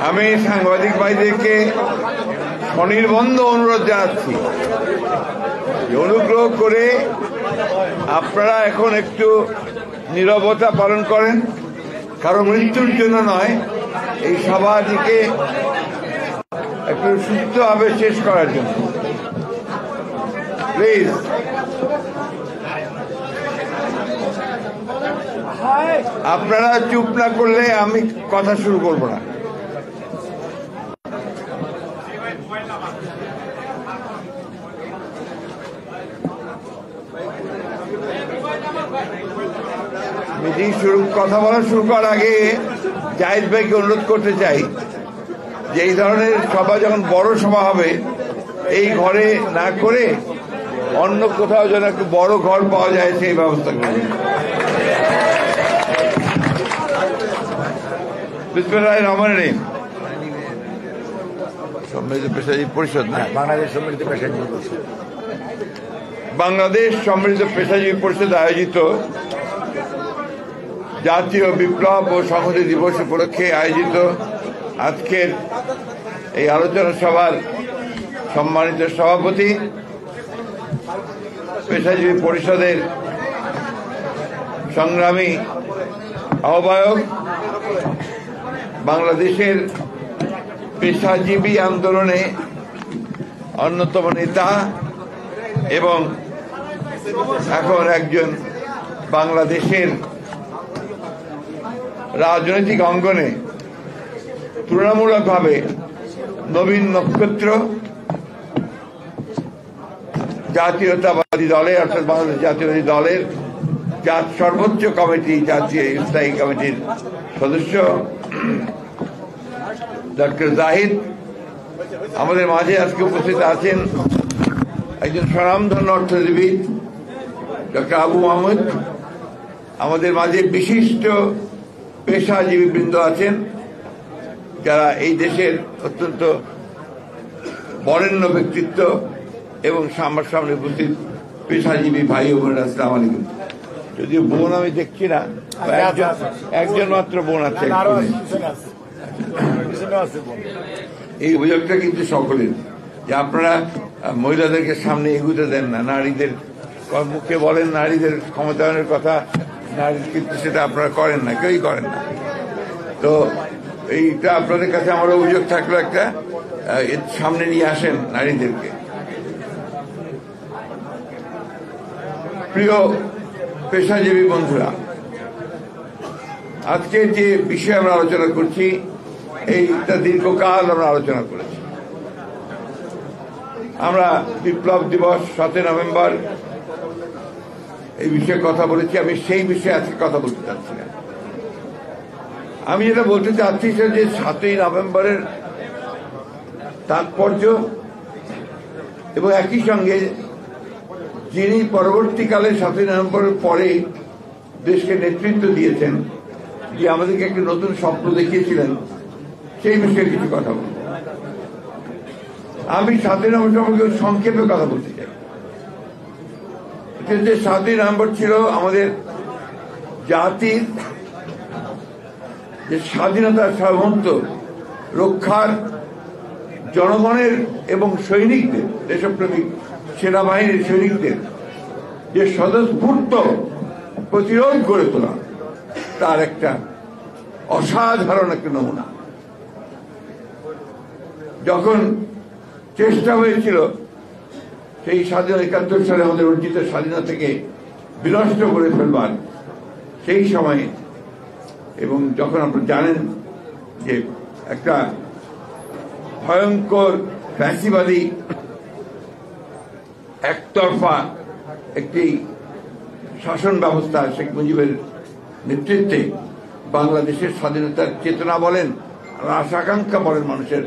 আমি সাংবাদিক ভাইদেরকে স্বনির্বন্ধ অনুরোধ জানাচ্ছি, অনুগ্রহ করে আপনারা এখন একটু নীরবতা পালন করেন, কারণ মৃত্যুর জন্য নয়, এই সভাটিকে একটু সুস্থভাবে শেষ করার জন্য। প্লিজ আপনারা চুপ না করলে আমি কথা শুরু করব না। মিটিং কথা বলা শুরু করার আগে জাহিদ ভাইকে অনুরোধ করতে চাই যে এই ধরনের সভা যখন বড় সভা হবে এই ঘরে না করে অন্য কোথাও যেন একটু বড় ঘর পাওয়া যায় সেই ব্যবস্থা করবেন। বিসমিল্লাহির রহমানির রহিম। সম্মিলিত পেশাজীবী পরিষদ না, বাংলাদেশ সম্মিলিত পেশাজীবী পরিষদ, বাংলাদেশ সম্মিলিত পেশাজীবী পরিষদ আয়োজিত জাতীয় বিপ্লব ও সংহতি দিবস উপলক্ষে আয়োজিত আজকের এই আলোচনা সভার সম্মানিত সভাপতি, পেশাজীবী পরিষদের সংগ্রামী আহ্বায়ক, বাংলাদেশের পেশাজীবী আন্দোলনে অন্যতম নেতা এবং এখন একজন বাংলাদেশের রাজনৈতিক অঙ্গনে তুলনামূলকভাবে নবীন নক্ষত্র, জাতীয়তাবাদী দলে অর্থাৎ বাংলাদেশ জাতীয়তাবাদী দলের সর্বোচ্চ কমিটি, জাতীয় স্থায়ী কমিটির সদস্য ডক্টর জাহিদ আমাদের মাঝে আজকে উপস্থিত আছেন। একজন স্বনামধন্য অর্থনীতিবিদ ডক্টর আবু মাহমুদ, আমাদের মাঝে বিশিষ্ট পেশাজীবী বৃন্দ আছেন যারা এই দেশের অত্যন্ত বরেণ্য ব্যক্তিত্ব এবং আমার সামনে উপস্থিত পেশাজীবী ভাই ও বোনেরা, আসসালামু আলাইকুম। যদিও বোন আমি দেখছি না, একজন মাত্র বোন আছে। এই অভিযোগটা কিন্তু সকলের যে আপনারা মহিলাদেরকে সামনে এগুতে দেন না, নারীদের মুখে বলেন নারীদের ক্ষমতায়নের কথা, নারীর কিন্তু সেটা আপনারা করেন না, কেউই করেন না। তো এইটা আপনাদের কাছে আমার অভিযোগ থাকলো একটা, সামনে নিয়ে আসেন নারীদেরকে। প্রিয় পেশাজীবী বন্ধুরা, আজকে যে বিষয়ে আমরা আলোচনা করছি এইটা দীর্ঘকাল আমরা আলোচনা করেছি। আমরা বিপ্লব দিবস 7 নভেম্বর এই বিষয়ে কথা বলেছি, আমি সেই বিষয়ে আজকে কথা বলতে চাচ্ছি না। আমি যেটা বলতে চাচ্ছি সেটা যে 7 নভেম্বরের তাৎপর্য এবং একই সঙ্গে যিনি পরবর্তীকালে 7 নভেম্বরের পরে দেশকে নেতৃত্ব দিয়েছেন, যে আমাদেরকে একটি নতুন স্বপ্ন দেখিয়েছিলেন, সেই বিষয়ে কিছু কথা বলব। আমি 7 নভেম্বর সম্পর্কে সংক্ষেপে কথা বলতে চাই। 7 নভেম্বর ছিল আমাদের জাতির যে স্বাধীনতার সার্বভৌমত্ব রক্ষার জনগণের এবং সৈনিকদের, দেশপ্রেমিক সেনাবাহিনীর সৈনিকদের যে স্বতঃস্ফূর্ত প্রতিরোধ গড়ে তোলা, তার একটা অসাধারণ একটা নমুনা। যখন চেষ্টা হয়েছিল সেই 71 সালে আমাদের অর্জিত স্বাধীনতা থেকে বিনষ্ট করে ফেলবার, সেই সময়ে, এবং যখন আপনারা জানেন যে একটা ভয়ঙ্কর ফ্যাসিবাদী একতরফা একটি শাসন ব্যবস্থা শেখ মুজিবের নেতৃত্বে বাংলাদেশের স্বাধীনতার চেতনা বলেন, আশা আকাঙ্ক্ষা বলেন, মানুষের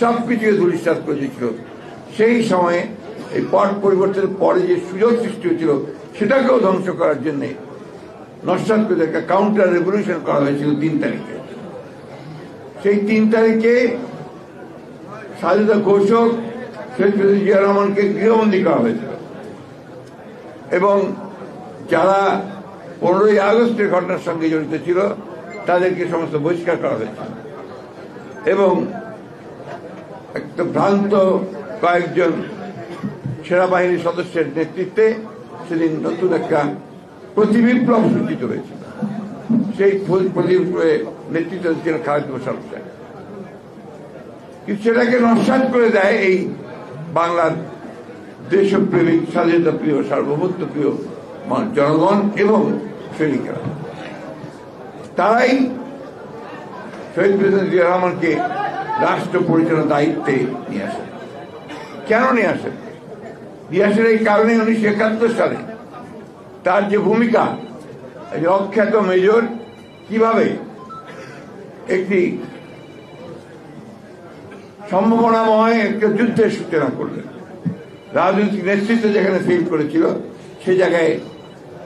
সবকিছুকে ধূলিসাৎ করে দিয়েছিল। সেই সময়ে এই পট পরিবর্তনের পরে যে সুযোগ সৃষ্টি হয়েছিল সেটাকেও ধ্বংস করার জন্য নস্যাৎ করে একটা কাউন্টার রেভলিউশন করা হয়েছিল 3 তারিখে। সেই 3 তারিখে স্বাধীনতা ঘোষক শেখ মুজিবুর রহমানকে গৃহবন্দী করা হয়েছিল এবং যারা 15ই আগস্টের ঘটনার সঙ্গে জড়িত ছিল তাদেরকে সমস্ত বহিষ্কার করা হয়েছে এবং একটা ভ্রান্ত কয়েকজন সেনাবাহিনীর সদস্যের নেতৃত্বে সেদিন নতুন একটা প্রতিবিপ্লব সূচিত হয়েছিল। সেই প্রতিবিপ্লবের নেতৃত্ব ছিল খালেদ মোশাররফ সাহেব। কিন্তু সেটাকে নস্যাৎ করে দেয় এই বাংলার দেশপ্রেমিক, স্বাধীনতা প্রিয়, সার্বভৌমত্ব প্রিয় জনগণ এবং সৈনিকেরা। তারাই শহীদ প্রেসিডেন্ট জিয়া রহমানকে রাষ্ট্র পরিচালনার দায়িত্বে নিয়ে আসেন। কেন নিয়ে আসেন? নিয়ে আসেন এই কারণে 1971 সালে তার যে ভূমিকা, অখ্যাত মেজর কিভাবে একটি সম্ভাবনাময় একটা যুদ্ধের সূচনা করলেন, রাজনৈতিক নেতৃত্ব যেখানে ফেল করেছিল সে জায়গায়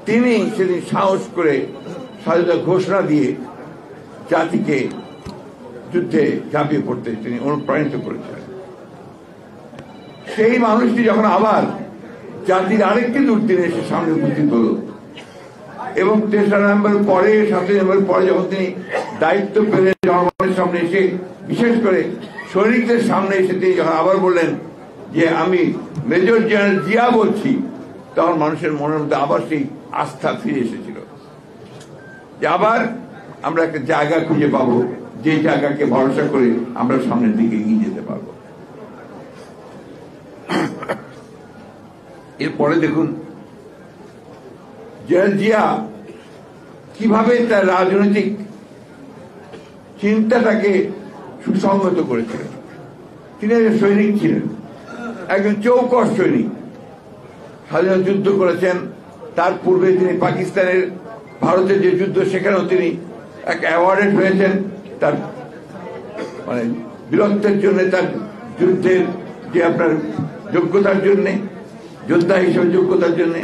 তিনি সেদিন সাহস করে স্বাধীনতা ঘোষণা দিয়ে জাতিকে যুদ্ধে ঝাঁপিয়ে পড়তে তিনি অনুপ্রাণিত করেছিলেন। সেই মানুষটি যখন আবার জাতির আরেকটি দুর্দিনে এসে সামনে উপস্থিত হল এবং 3রা নভেম্বর পরে 7ই নভেম্বর পরে যখন তিনি দায়িত্ব পেলেন জনগণের সামনে এসে, বিশেষ করে সৈনিকদের সামনে এসে তিনি যখন আবার বললেন যে আমি মেজর জেনারেল জিয়া বলছি, তখন মানুষের মনের মধ্যে আবার সেই আস্থা ফিরে এসেছিল যে আবার আমরা একটা জায়গা খুঁজে পাবো, যে জায়গাকে ভরসা করে আমরা সামনের দিকে এগিয়ে যেতে পারবো। এরপরে দেখুন জেনারেল জিয়া কিভাবে তার রাজনৈতিক চিন্তাটাকে সুসংহত করেছিলেন। তিনি একজন সৈনিক ছিলেন, একজন চৌকস সৈনিক, স্বাধীনতা যুদ্ধ করেছেন। তার পূর্বে তিনি পাকিস্তানের ভারতের যে যুদ্ধ সেখানেও তিনি এক অ্যাওয়ার্ডেড হয়েছেন তার মানে বীরত্বের জন্য, তার যুদ্ধের যে আপনার যোগ্যতার জন্যে, যোদ্ধা হিসেবে যোগ্যতার জন্য।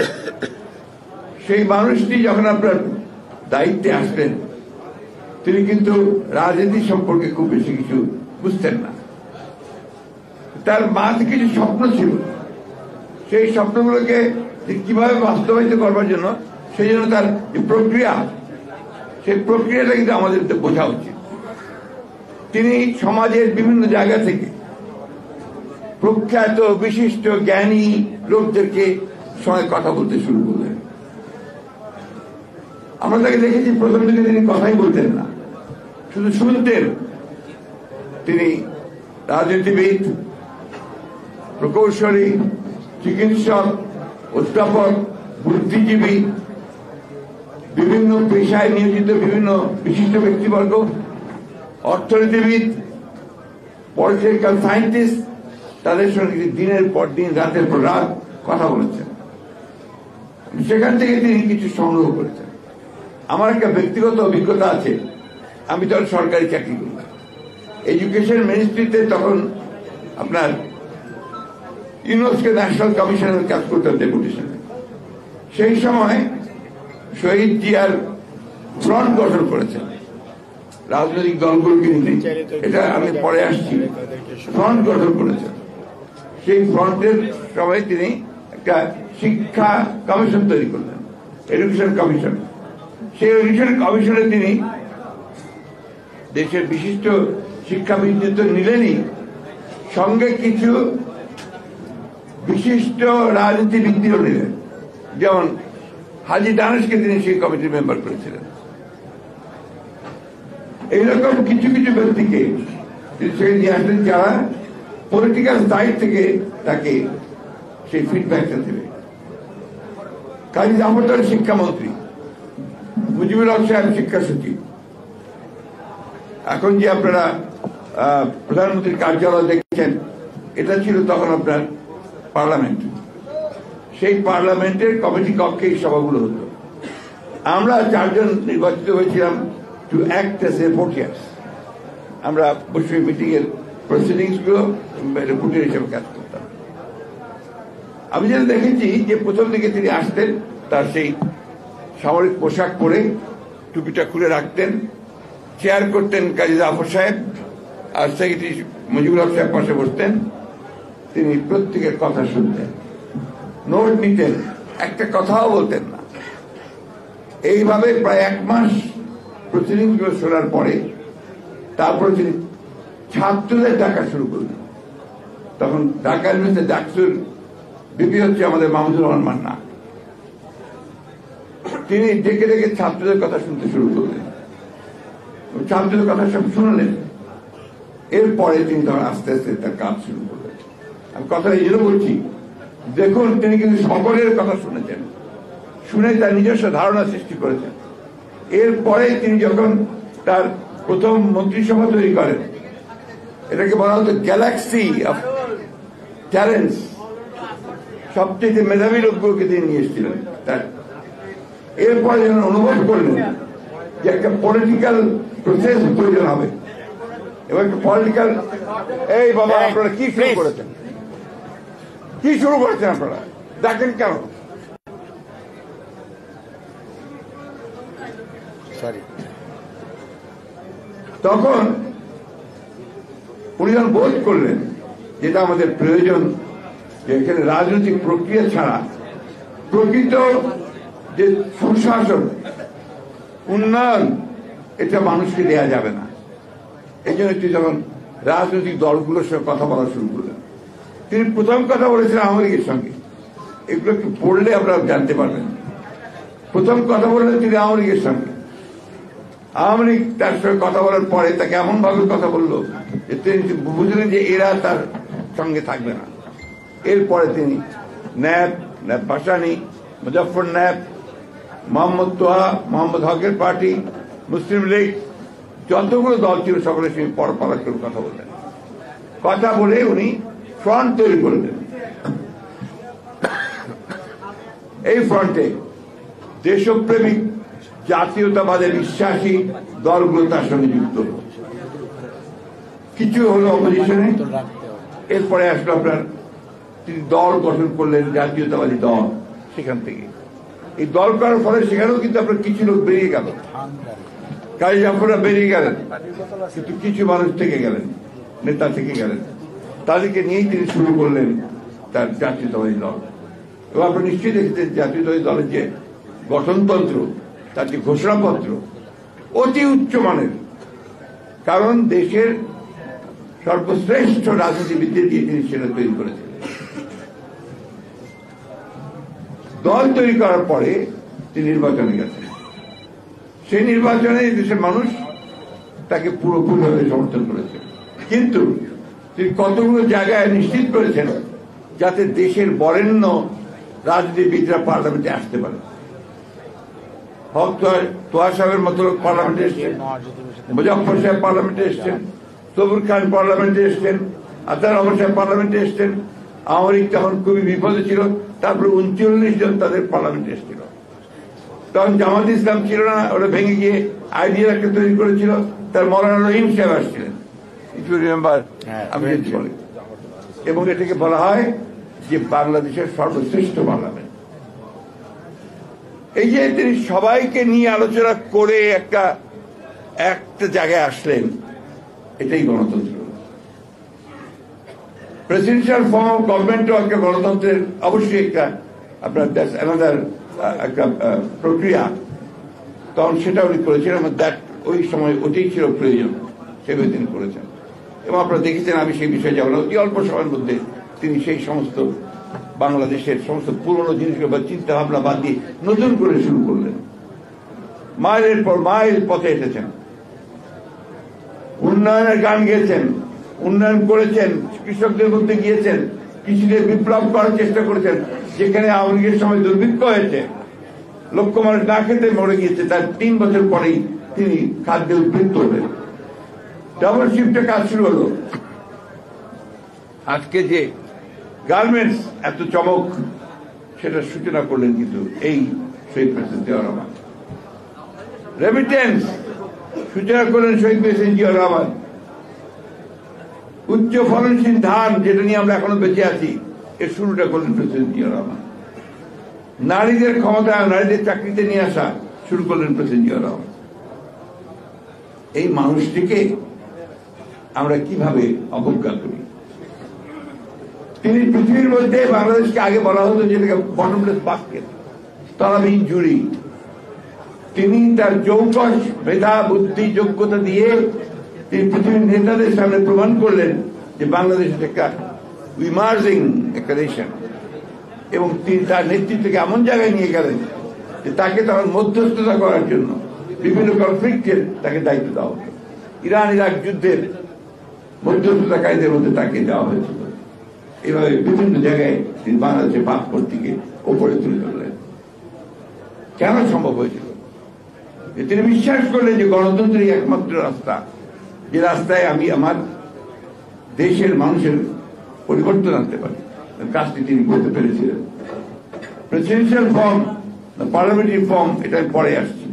সেই মানুষটি যখন আপনার দায়িত্বে আসলেন তিনি কিন্তু রাজনীতি সম্পর্কে খুব বেশি কিছু বুঝতেন না। তার মাঝে কিছু স্বপ্ন ছিল, সেই স্বপ্নগুলোকে কিভাবে বাস্তবায়িত করবার জন্য সেই জন্য তার যে প্রক্রিয়া, সেই প্রক্রিয়াটা কিন্তু আমাদের বোঝা উচিত। তিনি সমাজের বিভিন্ন জায়গা থেকে প্রখ্যাত বিশিষ্ট জ্ঞানী লোকদেরকে সঙ্গে কথা বলতে শুরু করলেন। আমরা তাকে দেখেছি প্রথম দিকে তিনি কথাই বলতেন না, শুধু শুনতেন। তিনি রাজনীতিবিদ, প্রকৌশলী, চিকিৎসক, অধ্যাপক, বুদ্ধিজীবী, বিভিন্ন পেশায় নিয়োজিত বিভিন্ন বিশিষ্ট ব্যক্তিবর্গ, অর্থনীতিবিদ, পলিটিক্যাল সায়েন্টিস্ট, তাদের সঙ্গে দিনের পর দিন, রাতের পর রাত কথা বলেছেন। সেখান থেকে তিনি কিছু সংগ্রহ করেছেন। আমার একটা ব্যক্তিগত অভিজ্ঞতা আছে। আমি তখন সরকারি চাকরি করি, এডুকেশন মিনিস্ট্রিতে তখন আপনার ইউনেস্কো ন্যাশনাল কমিশনের কাজ করতাম ডেপুটেশনে। সেই সময় শহীদ জিয়ার ফ্রন্ট গঠন করেছেন রাজনৈতিক দলগুলোকে নিয়ে, এটা আমি পরে আসছি। ফ্রন্ট গঠন করেছেন, সেই ফ্রন্টের সবাই তিনি একটা শিক্ষা কমিশন তৈরি করলেন, এডুকেশন কমিশন। সেই এডুকেশন কমিশনে তিনি দেশের বিশিষ্ট শিক্ষাবিদদের তো নিলেনই, সঙ্গে কিছু বিশিষ্ট রাজনীতিবিদও নিলেন। যেমন হাজী দানেশকে তিনি সেই কমিটির মেম্বার করেছিলেন। এইরকম কিছু কিছু ব্যক্তিকে তিনি সেখানে নিয়ে আসলেন যারা পলিটিক্যাল সাইড থেকে তাকে সেই ফিডব্যাকটা দেবে। কাজী জাফর শিক্ষামন্ত্রী, মুজিবুর রহমান সাহেব শিক্ষা সচিব। এখন যে আপনারা প্রধানমন্ত্রীর কার্যালয় দেখছেন, এটা ছিল তখন আপনার পার্লামেন্ট। সেই পার্লামেন্টের কমিটি কক্ষে এই সভাগুলো হতো। আমরা 4 জন নির্বাচিত হয়েছিলাম টু অ্যাক্ট অ্যাজ রিপোর্টার্স। আমরা বসে মিটিং এর প্রসিডিংস গুলো রিপোর্টার হিসেবে কাজ করতাম। আমি যেটা দেখেছি যে প্রথম দিকে তিনি আসতেন, তার সেই সামরিক পোশাক পরে টুপিটা খুলে রাখতেন, চেয়ার করতেন কাজী জাফর সাহেব, আর সেক্রেটারি মুজিবুর রহমান সাহেব পাশে বসতেন। তিনি প্রত্যেকের কথা শুনতেন, নোট নিতেন, একটা কথাও বলতেন না। এইভাবে প্রায় 1 মাস প্রতিনিধি শোনার পরে তারপরে তিনি ছাত্রদের ডাকা শুরু করলেন। তখন ঢাকা ইউনিভার্সিটি ডাকসুর বিপি হচ্ছে আমাদের মাহমুদুর রহমান মান্না। তিনি ডেকে ডেকে ছাত্রদের কথা শুনতে শুরু করলেন, ছাত্রদের কথা সব শুনলেন। এরপরে তিনি তখন আস্তে আস্তে তার কাজ শুরু করলেন। আমি কথা এই জন্য বলছি, দেখুন তিনি কিন্তু সকলের কথা শুনেছেন, শুনে তার নিজস্ব ধারণা সৃষ্টি করেছেন। এরপরে তিনি যখন তার প্রথম মন্ত্রিসভা তৈরি করেন, এটাকে বলা হতো গ্যালাক্সি অফ ট্যালেন্টস, সবচেয়ে মেধাবী লোকগুলোকে তিনি নিয়ে এসেছিলেন। এরপরে যখন অনুভব করলেন যে একটা পলিটিক্যাল প্রসেস প্রয়োজন হবে এবং একটা পলিটিক্যাল, এই বাবা আপনারা কি শুরু করেছেন, কি শুরু করেছেন আপনারা, দেখেন কেন? তখন উনি যখন বোধ করলেন যেটা আমাদের প্রয়োজন, যে এখানে রাজনৈতিক প্রক্রিয়া ছাড়া প্রকৃত যে সুশাসন, উন্নয়ন, এটা মানুষকে দেয়া যাবে না। এই জন্য তিনি যখন রাজনৈতিক দলগুলোর সঙ্গে কথা বলা শুরু করলেন, তিনি প্রথম কথা বলেছিলেন আওয়ামী লীগের সঙ্গে। এগুলো একটু পড়লে আপনারা জানতে পারবেন। প্রথম কথা বললেন তিনি আওয়ামী লীগের সঙ্গে। আওয়ামী লীগ তার সঙ্গে কথা বলার পরে তাকে এমন ভাবে কথা বললো যে তিনি বুঝলেন যে এরা তার সঙ্গে থাকবে না। এরপরে তিনি ন্যাপ, ন্যাপ ভাসানী, মুজফর ন্যাপ, মোহাম্মদ তোহা, মোহাম্মদ হকের পার্টি, মুসলিম লীগ, যতগুলো দল ছিল সকলের সঙ্গে পরপরাগ করে কথা বললেন। কথা বলে উনি ফ্রন্ট তৈরি করলেন। এই ফ্রন্টে দেশপ্রেমিক জাতীয়তাবাদে বিশ্বাসী দলগুলো তার সঙ্গে যুক্ত হল। কিছু হলো অপোজিশনে। এরপরে আসলো আপনার, তিনি দল গঠন করলেন, জাতীয়তাবাদী দল। সেখান থেকে এই দল করার ফলে সেখানেও কিন্তু আপনার কিছু লোক বেরিয়ে গেল, কাজী জাফররা বেরিয়ে গেলেন, কিন্তু কিছু মানুষ থেকে গেলেন, নেতা থেকে গেলেন। তাদেরকে নিয়েই তিনি শুরু করলেন তার জাতীয়তাবাদী দল। এবং আপনারা নিশ্চয়ই দেখেছেন জাতীয়তাবাদী দলের যে গঠনতন্ত্র, তার যে ঘোষণাপত্র অতি উচ্চমানের, কারণ দেশের সর্বশ্রেষ্ঠ রাজনীতিবিদদের দিয়ে তিনি সেটা তৈরি করেছেন। দল তৈরি করার পরে তিনি নির্বাচনে গেছেন। সেই নির্বাচনে দেশের মানুষ তাকে পুরোপুরিভাবে সমর্থন করেছে, কিন্তু তিনি কতগুলো জায়গায় নিশ্চিত করেছেন যাতে দেশের বরেণ্য রাজনীতিবিদরা পার্লামেন্টে আসতে পারে। হক তোহা সাহেবের মতো লোক পার্লামেন্টে এসছেন, মুজফর সাহেব পার্লামেন্টে এসছেন, সবুর খান পার্লামেন্টে এসছেন, আতার রহমান সাহেব পার্লামেন্টে এসছেন। আওয়ামী লীগ তখন খুবই বিপদে ছিল, তারপরে 39 জন তাদের পার্লামেন্টে এসেছিল। তখন জামাত ইসলাম ছিল না, ওরা ভেঙে গিয়ে আইডিয়া একটা তৈরি করেছিল, তার মৌলানা রহিম সাহেব আসছিলেন, আমি যদি বলি। এবং এটাকে বলা হয় যে বাংলাদেশের সর্বশ্রেষ্ঠ পার্লামেন্ট। এই যে তিনি সবাইকে নিয়ে আলোচনা করে একটা জায়গায় আসলেন, এটাই গণতন্ত্র। প্রেসিডেন্সিয়াল ফর্ম অফ গভর্নমেন্টও একটা গণতন্ত্রের অবশ্যই একটা আপনার একটা প্রক্রিয়া। তখন সেটা উনি করেছিলেন, ওই সময় ওটাই ছিল প্রয়োজন, সেভাবে তিনি করেছেন। এবং আপনারা দেখেছেন, আমি সেই বিষয়ে যাব না, অতি অল্প সময়ের মধ্যে তিনি সেই সমস্ত বাংলাদেশের সমস্ত পুরনো জিনিসগুলো বা চিন্তা ভাবনা বাদ দিয়ে নতুন করে শুরু করলেন। মাইলের পর মাইল পথে এসেছেন, উন্নয়নের গান গেয়েছেন, উন্নয়ন করেছেন, কৃষকদের মধ্যে গিয়েছেন, কৃষিতে বিপ্লব করার চেষ্টা করেছেন। যেখানে আওয়ামী লীগের সময় দুর্ভিক্ষ হয়েছে, লক্ষ মানুষ না খেতে মরে গিয়েছে, তার 3 বছর পরেই তিনি খাদ্যে উদ্বৃত্ত হলেন। ডাবল শিফটে কাজ শুরু হলো। আজকে যে গার্মেন্টস এত চমক, সেটা সূচনা করলেন কিন্তু এই শহীদ প্রেসিডেন্ট জিয়াউর রহমান। রেমিটেন্স সূচনা করলেন শহীদ প্রেসিডেন্ট জিয়াউর রহমান। উচ্চ ফলনশীল ধান, যেটা নিয়ে আমরা এখনো বেঁচে আছি, এর শুরুটা করলেন প্রেসিডেন্ট জিয়াউর রহমান। নারীদের ক্ষমতা, নারীদের চাকরিতে নিয়ে আসা শুরু করলেন প্রেসিডেন্ট জিয়াউর রহমান। এই মানুষটিকে আমরা কিভাবে অবজ্ঞা করি? তিনি পৃথিবীর মধ্যে বাংলাদেশকে আগে বলা হতো যেটাকে বটমলেস বাস্কেট, স্তরাবিহীন ঝুড়ি। তিনি তার যৌকস মেধা বুদ্ধি যোগ্যতা দিয়ে তিনি পৃথিবীর নেতাদের সামনে প্রমাণ করলেন যে বাংলাদেশ একটা ইমার্জিং একটা নেশন, এবং তিনি তার নেতৃত্বকে এমন জায়গায় নিয়ে গেলেন যে তাকে তখন মধ্যস্থতা করার জন্য বিভিন্ন কনফ্লিক্টের তাকে দায়িত্ব দেওয়া হতো। ইরান ইরাক যুদ্ধের মধ্যস্থতাকারীদের মধ্যে তাকে দেওয়া হয়েছিল। এইভাবে বিভিন্ন জায়গায় তিনি বাংলাদেশের পাসপোর্টটিকে ওপরে তুলে ধরলেন। কেন সম্ভব হয়েছিল? যে তিনি বিশ্বাস করলেন যে গণতন্ত্রই একমাত্র রাস্তা, যে রাস্তায় আমি আমার দেশের মানুষের পরিবর্তন আনতে পারি। কাজটি তিনি করতে পেরেছিলেন। প্রেসিডেন্সিয়াল ফর্ম, পার্লামেন্টারি ফর্ম, এটা পরে আসছি।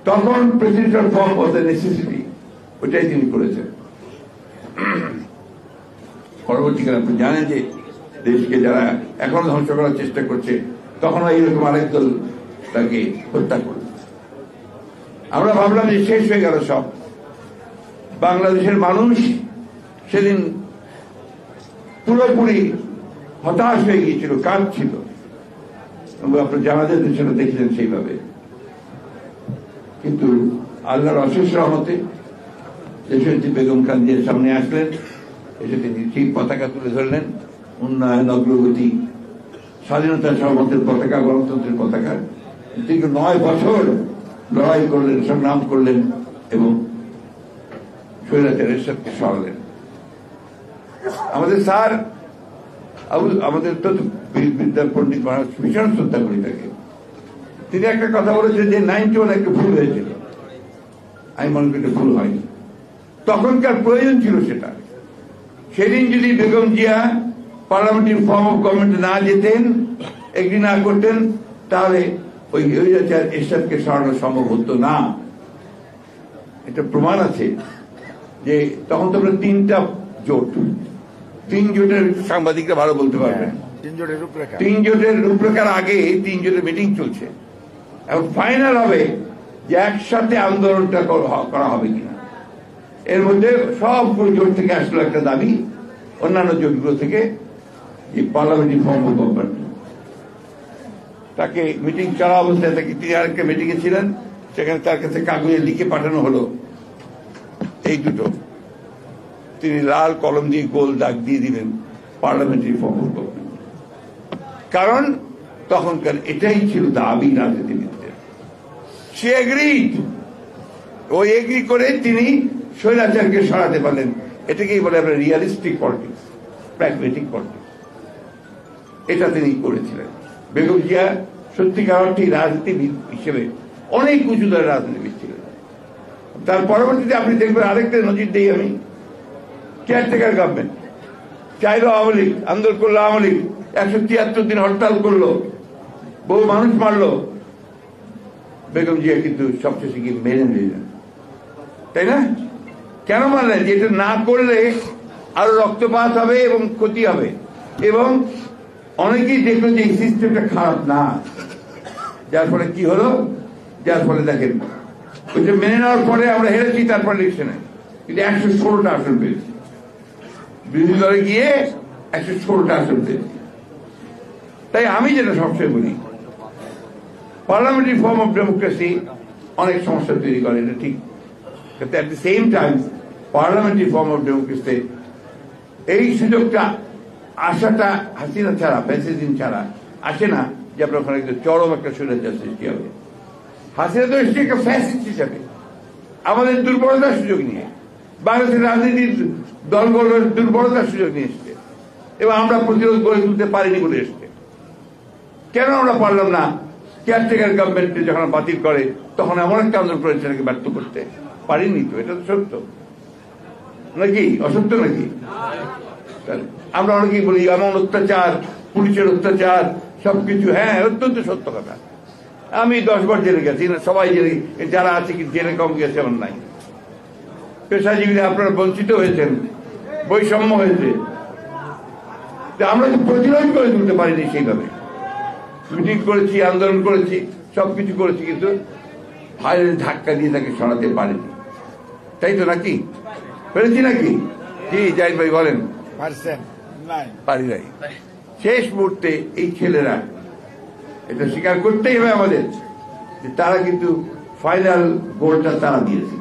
তখন presidential form was the necessity, ওইটাই তিনি করেছেন। পরবর্তীকালে আপনি জানেন যে দেশকে যারা এখনো ধ্বংস করার চেষ্টা করছে, তখন এইরকম আরেক দল তাকে হত্যা করল। আমরা ভাবলাম যে শেষ হয়ে গেল সব। বাংলাদেশের মানুষ সেদিন পুরোপুরি হতাশ হয়ে গিয়েছিল, কাঁদছিল। আপনার জানাজাদের সেটা দেখলেন সেইভাবে। কিন্তু আল্লাহর অশেষ রহমতে দেশনেত্রী বেগম খান জিয়ার সামনে আসলেন, এসে তিনি ঠিক পতাকা তুলে ধরলেন। উন্নয়ন, অগ্রগতি, স্বাধীনতা সহমতের পতাকা, গণতন্ত্রের পতাকা। দীর্ঘ 9 বছর লড়াই করলেন, সংগ্রাম করলেন এবং স্বৈরাচারের সাথে সরালেন। আমাদের স্যার আমাদের তো বিদ্যা পণ্ডিত মহারাজ ভীষণ শ্রদ্ধা করি তাকে। তিনি একটা কথা বলেছেন যে 91 একটা ভুল হয়েছিল। আমি মনে করি ভুল হয়নি, তখনকার প্রয়োজন ছিল সেটা। সেদিন যদি Begum Zia parliamentary form of government না যেতেন, এগ্রি না করতেন, তাহলে ওই এরশাদকে সরানো সম্ভব হতো না। এটা প্রমাণ আছে যে তখন তো আমরা 3টা জোট, 3 জোটের সাংবাদিকরা ভালো বলতে পারবে। 3 জোটের রূপরেখার আগে 3 জোটের মিটিং চলছে, এবং ফাইনাল হবে যে একসাথে আন্দোলনটা করা হবে কিনা। এর মধ্যে সবগুলো জোট থেকে আসলো একটা দাবি, অন্যান্য জোটগুলো থেকে, যে পার্লামেন্টারি ফর্ম অফ গভর্নমেন্ট। তাকে মিটিং চলা অবস্থায় তাকে, তিনি আরেকটা মিটিংয়ে ছিলেন, সেখানে তার কাছে কাগজে লিখে পাঠানো হলো এই দুটো। তিনি লাল কলম দিয়ে গোল দাগ দিয়ে দিলেন পার্লামেন্টারি ফর্ম অফ গভর্নমেন্ট। কারণ তখনকার এটাই ছিল দাবি রাজনীতিবিদদের। সে এগ্রিড, ওই এগ্রি করে তিনি স্বৈরাচারকে সরাতে পারলেন। এটাকেই বলে আমরা রিয়ালিস্টিক পলিটিক্স, প্র্যাগমেটিক পলিটিক্স। এটা তিনি করেছিলেন। বেগম জিয়া সত্যিকার অর্থে রাজনীতিবিদ হিসেবে অনেক উঁচু দরের রাজনীতিবিদ ছিলেন। তার পরবর্তীতে আপনি দেখবেন, আরেকটা নজির দিই আমি, কেয়ারটেকার গভর্নমেন্ট চাইল আওয়ামী লীগ, আন্দোলন করলো আওয়ামী লীগ, 173 দিন হরতাল করলো, বহু মানুষ মারলো। বেগম জিয়া কিন্তু সবশেষে কি মেনে নিলেন, তাই না? কেন মানলেন? যে এটা না করলে আরো রক্তপাত হবে এবং ক্ষতি হবে, এবং অনেকেই দেখলো যে এই সিস্টেমটা খারাপ না। যার ফলে কি হলো? যার ফলে দেখেন, ওইটা মেনে নেওয়ার পরে আমরা হেরেছি, তারপর ইলেকশনে কিন্তু 116টা আসন পেয়েছি। বিরোধী দলে গিয়ে 116টা আসন পেয়েছি। তাই আমি যেটা সবসময় বলি, পার্লামেন্টারি ফর্ম অফ ডেমোক্রেসি অনেক সমস্যা তৈরি করে, এটা ঠিক। কিন্তু at the same time parliamentary form of ডেমোক্রেসিতে এই সুযোগটা আশাটা হাসিনা ছাড়া, ফ্যাসিজম ছাড়া আসে না, যে আপনার ওখানে চরম একটা স্বৈরাচার সৃষ্টি হবে। হাসিনা তো এসছে একটা ফ্যাসিস্ট হিসাবে, আমাদের দুর্বলতার সুযোগ নিয়ে, বাংলাদেশের রাজনীতির দলগুলোর দুর্বলতার সুযোগ নিয়ে এসছে, এবং আমরা প্রতিরোধ গড়ে তুলতে পারিনি বলে এসছে। কেন আমরা পারলাম না? কেয়ারটেকার গভর্নমেন্ট যখন বাতিল করে, তখন এমন একটা আন্দোলন করেছে নাকি ব্যর্থ করতে পারিনি। তো এটা তো সত্য নাকি অসত্য নাকি? আমরা অনেকেই বলি এমন অত্যাচার, পুলিশের অত্যাচার, সবকিছু। হ্যাঁ, অত্যন্ত সত্য কথা। আমি 10 বার জেলে গেছি, সবাই জেলে, যারা আছে কি জেলে কম গেছে এমন নাই। পেশাজীবীরা আপনারা বঞ্চিত হয়েছেন, বৈষম্য হয়েছে, আমরা তো প্রতিরোধ করে তুলতে পারিনি সেইভাবে। মিটিং করেছি, আন্দোলন করেছি, সবকিছু করেছি, কিন্তু ফাইলের ধাক্কা দিয়ে তাকে সরাতে পারিনি। তাই তো নাকি? পেরেছি নাকি? জি জাহিদ ভাই বলেন। পারছেন, পারি নাই। শেষ মুহূর্তে এই ছেলেরা এটা স্বীকার করতেই হবে আমাদের যে তারা কিন্তু ফাইনাল গোলটা তারা দিয়েছে,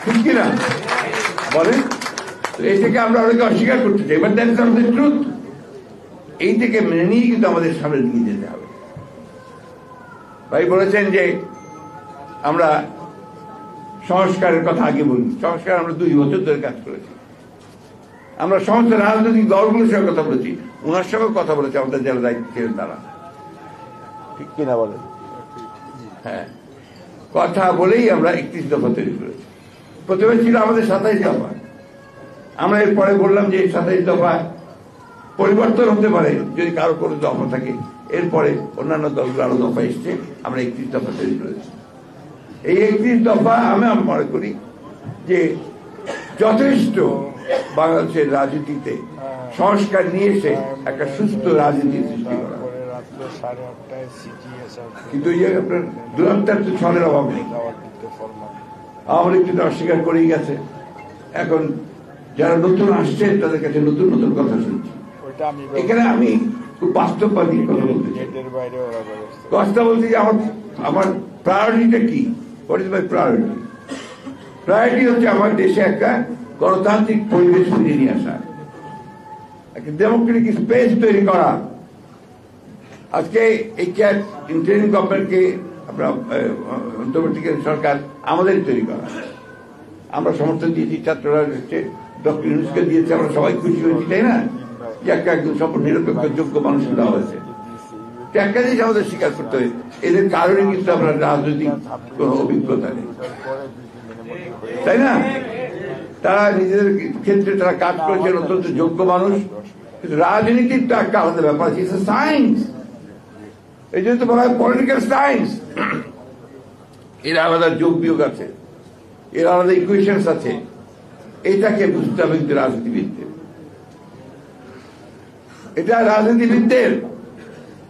ঠিক কিনা বলেন? এইটাকে আমরা অনেকে অস্বীকার করতে চাই, but that is not the truth. এইটাকে মেনে নিয়ে কিন্তু আমাদের সামনে নিয়ে যেতে হবে। ভাই বলেছেন যে আমরা সংস্কারের কথা আগে বলি। সংস্কার আমরা 2 বছর ধরে কাজ করেছি। আমরা সমস্ত রাজনৈতিক দলগুলোর সঙ্গে কথা বলেছি, ওনার সঙ্গে কথা বলেছি আমাদের যারা দায়িত্ব ছিলেন তারা, ঠিক কিনা বলেন? হ্যাঁ, কথা বলেই আমরা 31 দফা তৈরি করেছি। প্রথমে ছিল আমাদের 27 দফা। আমরা এরপরে বললাম যে 27 দফা পরিবর্তন হতে পারে যদি কারো কোনো দফা থাকে। এরপরে অন্যান্য দলগুলো আরো দফা এসছে, আমরা 31 দফা তৈরি করেছি। এই 31 দফা আমি মনে করি যে যথেষ্ট বাংলাদেশের রাজনীতিতে সংস্কার নিয়ে এসে একটা সুস্থ রাজনীতি সৃষ্টি করা। কিন্তু আপনার দুরন্তার তো ছলের অভাব নেই। আওয়ামী লীগ কিন্তু অস্বীকার করেই গেছে। এখন যারা নতুন আসছেন তাদের কাছে নতুন নতুন কথা শুনছি। এখানে আমি খুব বাস্তববাদী কথা বলতে চাই। কথা বলতে যে আমার প্রায়োরিটিটা কি? What is my priority? Priority হচ্ছে আমার দেশে একটা গণতান্ত্রিক পরিবেশ ফিরিয়ে নিয়ে আসা, একটা ডেমোক্রেটিক স্পেস তৈরি করা। আজকে এই ইন্টারিম গভর্নমেন্টকে আমরা অন্তর্বর্তীকালীন সরকার আমাদেরই তৈরি করা। আমরা সমর্থন দিয়েছি, ছাত্ররা ডক্টর ইউনূসকে দিয়েছে, আমরা সবাই খুশি হয়েছি, তাই না? যে একজন সম্পূর্ণ নিরপেক্ষ যোগ্য মানুষ দেওয়া হয়েছে। একটা জিনিস আমাদের স্বীকার করতে হবে, এদের কারণে কিন্তু আমরা রাজনৈতিক কোন অভিজ্ঞতা নেই, তাই না? তারা নিজেদের ক্ষেত্রে তারা কাজ করেছেন, অত্যন্ত যোগ্য মানুষ। কিন্তু রাজনীতির তো একটা আলাদা ব্যাপার আছে, সায়েন্স। এই জন্য তো বলা হয় পলিটিক্যাল সায়েন্স। এর আলাদা যোগ বিয়োগ আছে, এর আলাদা ইকুয়েশনস আছে। এটাকে বুঝতে হবে কিন্তু রাজনীতিবিদদের, এটা রাজনীতিবিদদের।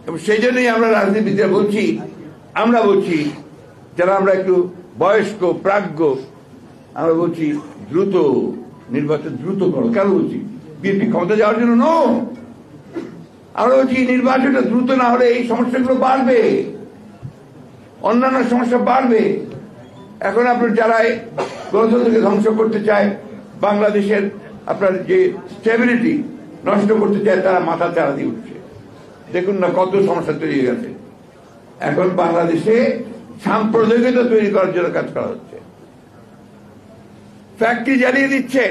এবং সেই জন্যই আমরা রাজনীতিবিদরা বলছি, আমরা বলছি যারা আমরা একটু বয়স্ক প্রাজ্ঞ, আমরা বলছি দ্রুত নির্বাচন দ্রুত করো। কেন বলছি? বিএনপি ক্ষমতা যাওয়ার জন্য নো। আমরা বলছি নির্বাচনটা দ্রুত না হলে এই সমস্যাগুলো বাড়বে, অন্যান্য সমস্যা বাড়বে। এখন আপনার যারা গণতন্ত্রকে ধ্বংস করতে চায়, বাংলাদেশের আপনার যে স্টেবিলিটি নষ্ট করতে চায়, তারা মাথা চারা দিয়ে উঠছে। দেখুন না কত সমস্যা তৈরি হয়ে গেছে। এখন বাংলাদেশে সাম্প্রদায়িকতা তৈরি করার জন্য কাজ করা হচ্ছে। ফ্যাক্টরি জ্বালিয়ে দিচ্ছে,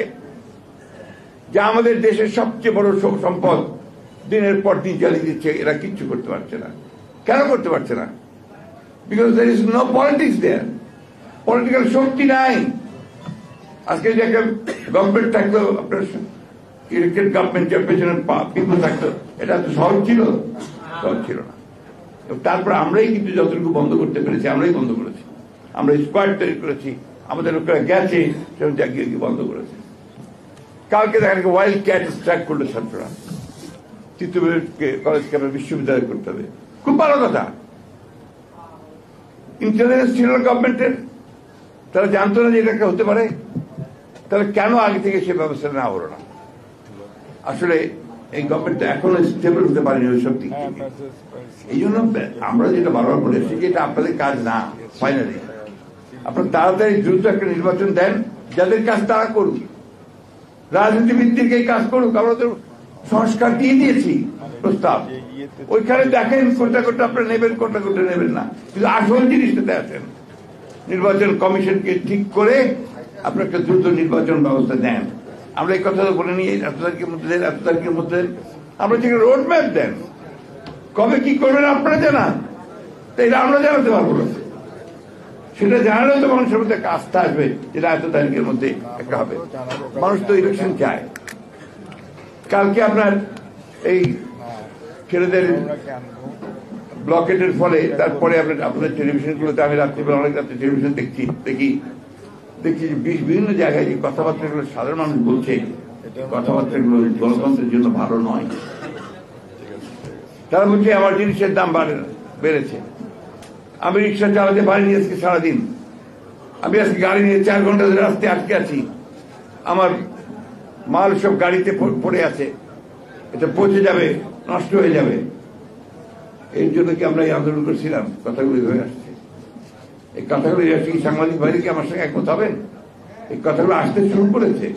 যা আমাদের দেশের সবচেয়ে বড় সম্পদ দিনের পর দিন জ্বালিয়ে দিচ্ছে। এরা কিচ্ছু করতে পারছে না। কেন করতে পারছে না? Because there is no politics there. Political শক্তি নাই। আজকে যে একটা গভর্নমেন্ট থাকলো, আপনার ইলেকটেড গভর্নমেন্টের পেছনে পিপুল থাকতো, এটা তো সহজ ছিল? সহজ ছিল না। তারপর আমরাই কিন্তু যতটুকু বন্ধ করতে পেরেছি, আমরাই বন্ধ করেছি। আমরা স্কোয়াড তৈরি করেছি, আমাদের লোকেরা গেছে, সেরকম জাগিয়ে গিয়ে বন্ধ করেছে। কালকে দেখা গেছে ওয়াইল্ড ক্যাট স্ট্রাইক করলো ছাত্ররা, চিত্তবিরোধকে কলেজকে আমরা বিশ্ববিদ্যালয় করতে হবে। খুব ভালো কথা। ইন্টেলিজেন্স ছিল গভর্নমেন্টের, তারা জানতো না যে এটা একটা হতে পারে। তাহলে কেন আগে থেকে সে ব্যবস্থা নেওয়া হলো না? আসলে এই গভর্নমেন্ট এখনো স্টেবল হতে পারেনি ওইসব দিক থেকে। এই জন্য আমরা যেটা বারবার বলে এসেছি, এটা আপনাদের কাজ না। ফাইনালি আপনার তাড়াতাড়ি দ্রুত একটা নির্বাচন দেন, যাদের কাজ তারা করুক, রাজনীতিবিদদেরকে এই কাজ করুক। আমরা তো সংস্কার দিয়ে দিয়েছি প্রস্তাব, ওইখানে দেখেন কোনটা কোনটা আপনারা নেবেন, কোনটা কোনটা নেবেন না। কিন্তু আসল জিনিসটাতে আছেন, নির্বাচন কমিশনকে ঠিক করে আপনার একটা দ্রুত নির্বাচন ব্যবস্থা দেন। আমরা এই কথা বলে নিয়ে এত তারিখের মধ্যে দেন, এত তারিখের মধ্যে দেন। আমরা যে রোড ম্যাপ দেন, কবে কি করবেন আপনারা জানান, তো এটা আমরা জানাতে পারবো না। সেটা জানালেও তো মানুষের মধ্যে একটা আস্থা আসবে, যেটা এত তারিখের মধ্যে একটা হবে। মানুষ তো ইলেকশন চায়। কালকে আপনার এই ছেলেদের ব্লকেটের ফলে তারপরে আপনার টেলিভিশনগুলোতে, আমি রাত্রিবেলা অনেক রাত্রে টেলিভিশন দেখি বিভিন্ন জায়গায় যে কথাবার্তাগুলো সাধারণ মানুষ বলছে, কথাবার্তাগুলো গণতন্ত্রের জন্য ভালো নয়। তারা বলছে আমার জিনিসের দাম বেড়েছে, আমি রিক্সা চালাতে পারিনি আজকে সারাদিন, আমি আজকে গাড়ি নিয়ে 4 ঘন্টা ধরে রাস্তায় আটকে আছি, আমার মাল সব গাড়িতে পড়ে আছে, এটা পচে যাবে, নষ্ট হয়ে যাবে। এর জন্য কি আমরা এই আন্দোলন করছিলাম? কথাগুলি হয়ে আসছে, এই কথাগুলি আসছে। কি সাংবাদিক ভাইরা কি আমার সঙ্গে একমত হবেন? এই কথাগুলো আসতে শুরু করেছে।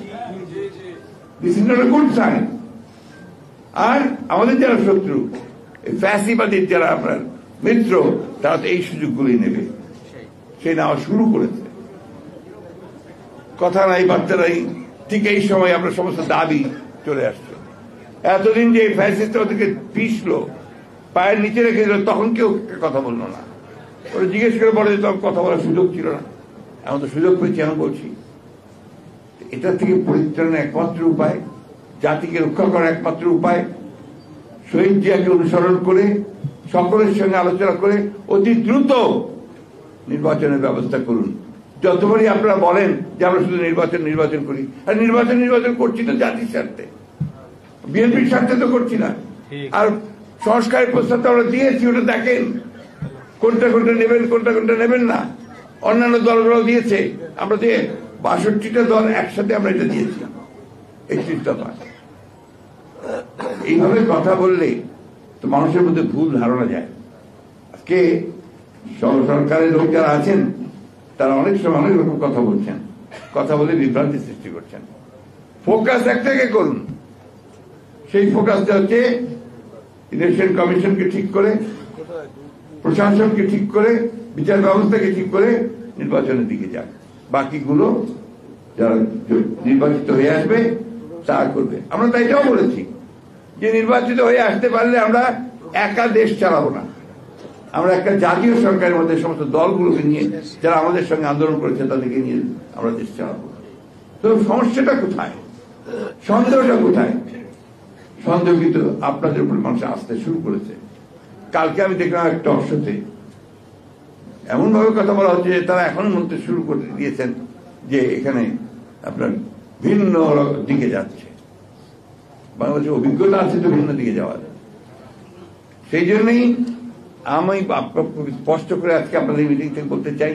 This is not a good sign. আর আমাদের যারা শত্রু, এই ফ্যাসিবাদীর যারা আপনার মিত্র, তারা তো এই সুযোগগুলি নেবে, সে নেওয়া শুরু করেছে। কথা নাই, বার্তা নাই। ঠিক এই সময় আমরা সমস্ত দাবি চলে আসছে। এতদিন যে ফ্যাসিস্ট ওদেরকে পিষলো, পায়ের নিচে রেখে দিল, তখন কেউ কথা বললো না। ওরা জিজ্ঞেস করে বলে যে তখন কথা বলার সুযোগ ছিল না। এখন তো সুযোগ পেয়েছি, আমি বলছি। এটা থেকে পরিত্রাণের একমাত্র উপায়, জাতিকে রক্ষা করার একমাত্র উপায়, শহীদ জিয়াকে অনুসরণ করে, সকলের সঙ্গে আলোচনা করে অতি দ্রুত নির্বাচনের ব্যবস্থা করুন। যতবারই আপনারা বলেন যে আমরা শুধু নির্বাচন করি, আর নির্বাচন করছি তো জাতির স্বার্থে, বিএনপির স্বার্থে তো করছি না। আর সংস্কারের প্রস্তাব তো আমরা দিয়েছি, ওটা দেখেন কোনটা নেবেন, কোনটা নেবেন না। অন্যান্য দলগুলো দিয়েছে, আমরা যে ৬২টা দল একসাথে আমরা এটা দিয়েছি ৩১ দফা। এইভাবে কথা বললে তো মানুষের মধ্যে ভুল ধারণা যায়। আজকে সরকারের লোক যারা আছেন, তারা অনেক সময় অনেক রকম কথা বলছেন, কথা বলে বিভ্রান্তি সৃষ্টি করছেন। ফোকাস একটাকে করুন। সেই ফোকাসটা হচ্ছে ইলেকশন কমিশনকে ঠিক করে, প্রশাসনকে ঠিক করে, বিচার ব্যবস্থাকে ঠিক করে নির্বাচনের দিকে যাক। বাকিগুলো যারা নির্বাচিত হয়ে আসবে তা করবে। আমরা তাই এটাও বলেছি যে নির্বাচিত হয়ে আসতে পারলে আমরা একা দেশ চালাবো না, আমরা একটা জাতীয় সরকারের মধ্যে সমস্ত দলগুলোকে নিয়ে, যারা আমাদের সঙ্গে আন্দোলন করেছে তাদেরকে নিয়ে আমরা দেশ চালাবো। তো সমস্যাটা কোথায়, সন্দেহটা কোথায়? সন্দেহ কিন্তু আপনাদের উপর মানুষ আসতে শুরু করেছে। কালকে আমি দেখলাম একটা অংশতে এমন ভাবে কথা বলা হচ্ছে যে তারা এখন মনতে শুরু করে দিয়েছেন যে এখানে আপনার ভিন্ন দিকে যাচ্ছে। বাংলাদেশের অভিজ্ঞতা আছে তো ভিন্ন দিকে যাওয়ার। সেই জন্যই আমি স্পষ্ট করে আজকে আপনাদের মিটিং থেকে বলতে চাই,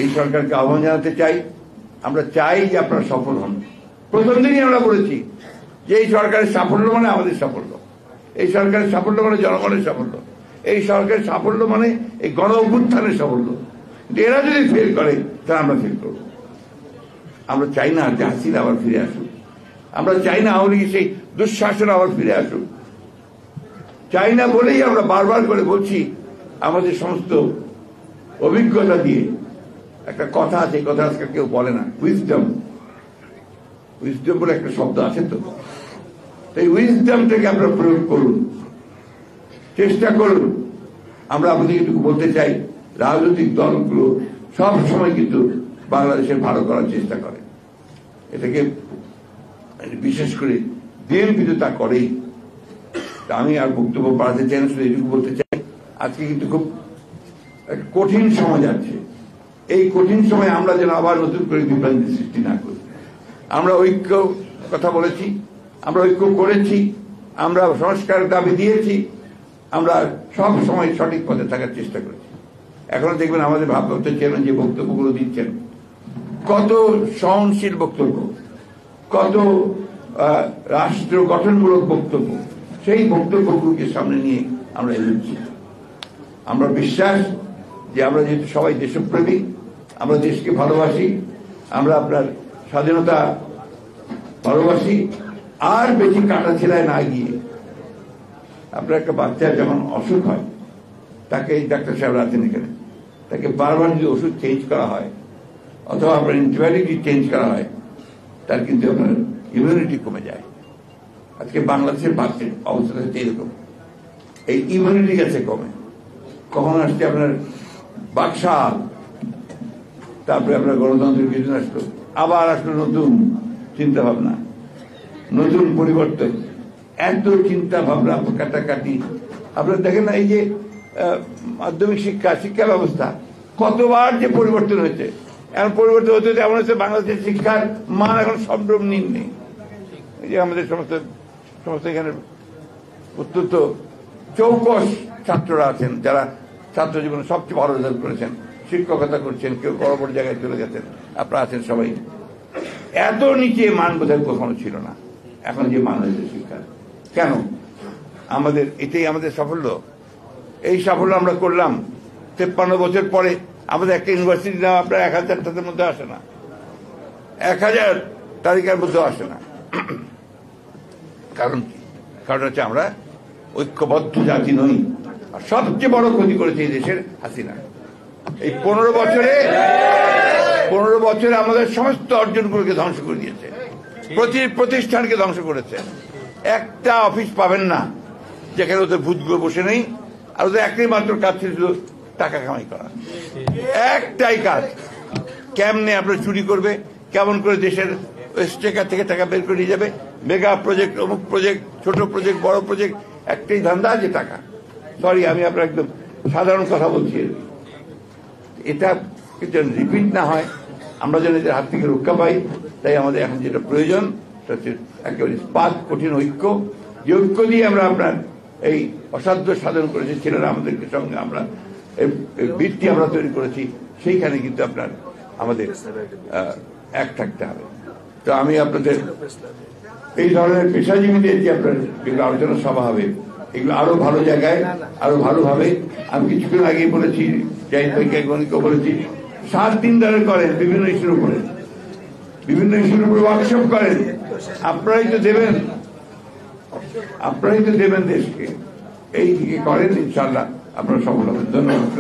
এই সরকারকে আহ্বান জানাতে চাই, আমরা চাই যে আপনারা সফল হন। প্রথম দিনই আমরা বলেছি যে এই সরকারের সাফল্য মানে আমাদের সাফল্য, এই সরকারের সাফল্য মানে জনগণের সাফল্য, এই সরকারের সাফল্য মানে এই গণ অভ্যুত্থানের সাফল্য। এরা যদি ফেল করে তাহলে আমরা ফেল করব। আমরা চাই না যে হাসিনা আবার ফিরে আসুক, আমরা চাই না আওয়ামী লীগের সেই দুঃশাসন আবার ফিরে আসুক। চাই না বলেই আমরা বারবার করে বলছি, আমাদের সমস্ত অভিজ্ঞতা দিয়ে। একটা কথা আছে, এই কথা আজকে কেউ বলে না, উইজডম বলে একটা শব্দ আছে তো। এই উইজডমটাকে আপনারা প্রয়োগ করুন, চেষ্টা করুন। আমরা আপনাদের এটুকু বলতে চাই, রাজনৈতিক দলগুলো সব সময় কিন্তু বাংলাদেশের ভালো করার চেষ্টা করে, এটাকে বিশেষ করে বিএনপি তো তা করেই। আমি আর বক্তব্য বাড়াতে চাই না, শুধু এটুকু বলতে চাই, আজকে কিন্তু খুব কঠিন সময় যাচ্ছে। এই কঠিন সময় আমরা যেন আবার নতুন করে বিভ্রান্তি সৃষ্টি না করি। আমরা ঐক্য কথা বলেছি, আমরা ঐক্য করেছি, আমরা সংস্কারের দাবি দিয়েছি, আমরা সব সময় সঠিক পথে থাকার চেষ্টা করেছি। এখনো দেখবেন আমাদের ভারপ্রাপ্ত চেয়ারম্যান যে বক্তব্যগুলো দিচ্ছেন, কত সহনশীল বক্তব্য, কত রাষ্ট্র গঠনমূলক বক্তব্য, সেই বক্তব্যগুলোকে সামনে নিয়ে আমরা এগোচ্ছি। আমরা বিশ্বাস যে আমরা যেহেতু সবাই দেশপ্রেমী, আমরা দেশকে ভালোবাসি, আমরা আপনার স্বাধীনতা ভালোবাসি, আর বেশি কাটা ছেড়ায় না গিয়ে আপনার একটা বাচ্চার যখন অসুখ হয়, তাকে এই ডাক্তার সাহেব আছেন এখানে, তাকে বারবার যদি ওষুধ চেঞ্জ করা হয় অথবা আপনার অ্যান্টিবায়োটিক চেঞ্জ করা হয়, তার কিন্তু আপনার ইমিউনিটি কমে যায়। আজকে বাংলাদেশের বাচ্চার অবস্থা হচ্ছে এরকম, এই ইমিউনিটি গেছে কমে। কখন আসছে আপনার বাকশাল, তারপরে আপনার গণতন্ত্রের কিছু আসলো, আবার আসলো নতুন চিন্তা ভাবনা, নতুন পরিবর্তন, এত চিন্তা ভাবনা কাটাকাটি। আপনারা দেখেন না, এই যে মাধ্যমিক শিক্ষা ব্যবস্থা কতবার যে পরিবর্তন হয়েছে। এখন পরিবর্তন হতে এমন হচ্ছে বাংলাদেশের শিক্ষার মান এখন সম্ভ্রম নেই। এই যে আমাদের সমস্ত এখানে অত্যন্ত চৌকস ছাত্ররা আছেন, যারা ছাত্র জীবনে সবচেয়ে ভালো রেজাল্ট করেছেন, শিক্ষকতা করছেন, কেউ বড় বড় জায়গায় চলে গেছেন, আপনারা আছেন সবাই। এত নিচে মান বোধহয় কখনো ছিল না, এখন যে মান হয়েছে শিক্ষার। কেন? আমাদের এটাই আমাদের সাফল্য। এই সাফল্য আমরা করলাম 53 বছর পরে। আমাদের একটা ইউনিভার্সিটি নাম আপনার 1000টার মধ্যে আসে না, 1000 তালিকার মধ্যে আসে না। কারণ কি? কারণ হচ্ছে আমরা ঐক্যবদ্ধ জাতি নই। আর সবচেয়ে বড় ক্ষতি করেছে এই দেশের হাসিনা। এই 15 বছরে আমাদের সমস্ত অর্জনগুলোকে ধ্বংস করে দিয়েছে, প্রতিষ্ঠানকে ধ্বংস করেছে। একটা অফিস পাবেন না যেখানে ওদের ভূতগুলো বসে নেই, আর ওদের একটাই মাত্র কাজ ছিল টাকা কামাই করা। একটাই কাজ, কেমনে আপনার চুরি করবে, কেমন করে দেশের স্টেকার থেকে টাকা বের করে নিয়ে যাবে, মেগা প্রজেক্ট, অমুক প্রজেক্ট, ছোট প্রজেক্ট, বড় প্রজেক্ট, একটাই ধান্দা আছে টাকা। সরি, আমি আপনার একদম সাধারণ কথা বলছি। এটা যেন রিপিট না হয়, আমরা যেন এদের হাত থেকে রক্ষা পাই, তাই আমাদের এখন যেটা প্রয়োজন সেটা হচ্ছে একেবারে ইস্পাত কঠিন ঐক্য। যে ঐক্য দিয়ে আমরা আপনার এই অসাধ্য সাধন করেছি, ছেলেরা আমাদেরকে সঙ্গে আমরা বৃত্তি আমরা তৈরি করেছি, সেইখানে কিন্তু আপনার আমাদের এক থাকতে হবে। তো আমি আপনাদের এই ধরনের পেশাজীবীদের যে আপনার যেগুলো আলোচনা সভা হবে, এগুলো আরো ভালো জায়গায়, আরো ভালোভাবে। আমি কিছুক্ষণ আগেই বলেছি, জাহিদ ভাইকে গণিতকে বলেছি, 7 দিন ধরে করেন বিভিন্ন ইস্যুর উপরে ওয়ার্কশপ করেন। আপনারাই তো দেবেন দেশকে। এই দিকে করেন, ইনশাল্লাহ আপনারা সফল হবেন। ধন্যবাদ।